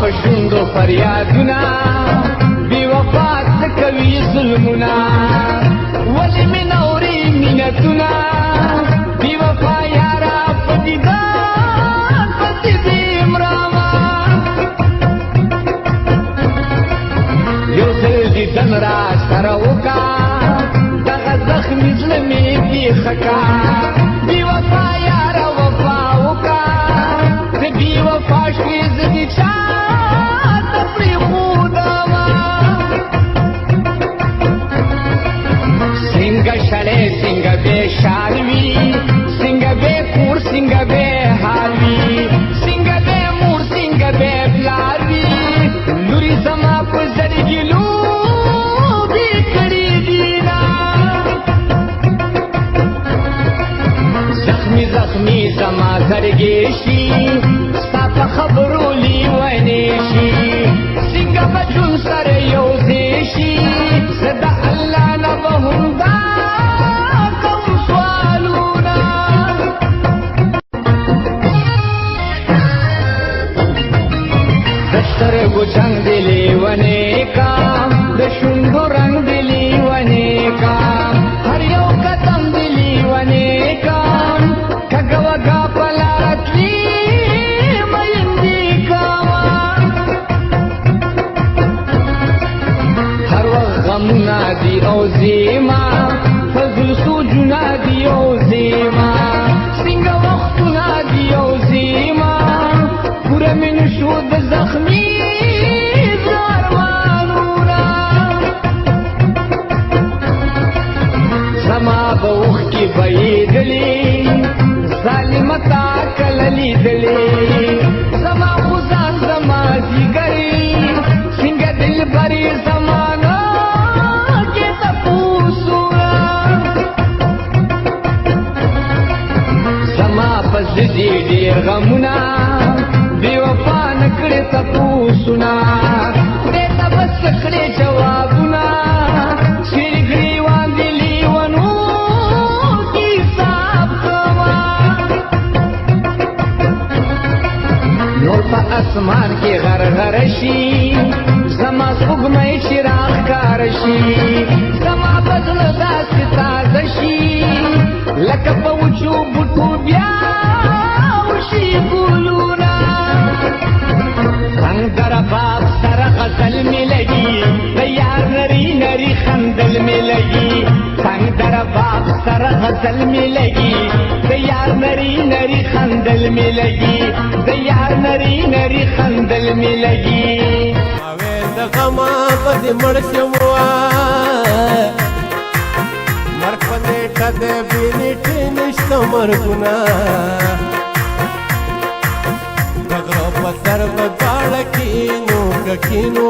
پشوندو فریادونه بی وفا څه کوي ظلمونه ولې مې نورې مینتونه بی وفا یاره په دیدار پسې دې مرمه یو ځل دیدن را سره وکړه دغه زخمي زړه مې بیخه کړه بی وفا یاره وفا وکړه زه بی وفا شوې زه دې چا ته پرېښودمه څنګه شړې څنګه بې شال وي څنګه بې کور څنګه بې حال وي څنګه بې مور څنګه بې پلار وي لورې زما په زړګي لوبې کړې دي نه زخمي زخمي زما زړګی شي ستا په خبرو لیونی شي څنګه به ژوند سره یوځای شي زه د الله نه به همدا کوم سوالونه د سترګو جنګ د لیونی کام د شونډو رنګ د لیونی کام هر یو قدم د لیونی کام کږه وږه په لاره تلي میندې کومه هر وخت غمونه دي او زیما فضل سوجونه دي او زیما څنګه وختونه دي او زیما پوره مې نشو د زخمي ارمانونه زما به اوښکې بهېدلې ظالمه تا کله لیدلې زما خو ځان زما ځیګرې څنګه دلبرې زمانه کې تپوسونه زما په زړه دې ډېر غمونه بې وفا نه کړې تپوسونه خدای ته به څه کړې جوابونه چیرې ګریوان دې لیونو کې حساب کوه نور په اسمان کې غرغره شي زما سپوږمۍ چې راښکاره شي زما په زړه داسې تازه شي لکه په وچو بوټو بیا وشي ګلونه رنګ د رباب سره غزل مې لګي د یار نري نري خندل مې لګي رنګ د رباب سره غزل مې لګي د یار نري نري خندل مې لګي د یار نري نري خندل مې لګي د غما په دې مړ شم مرګ په نیټه د بې نیټې نشته مرګونه د غره په سر په غاړه کښېنو که کښېنو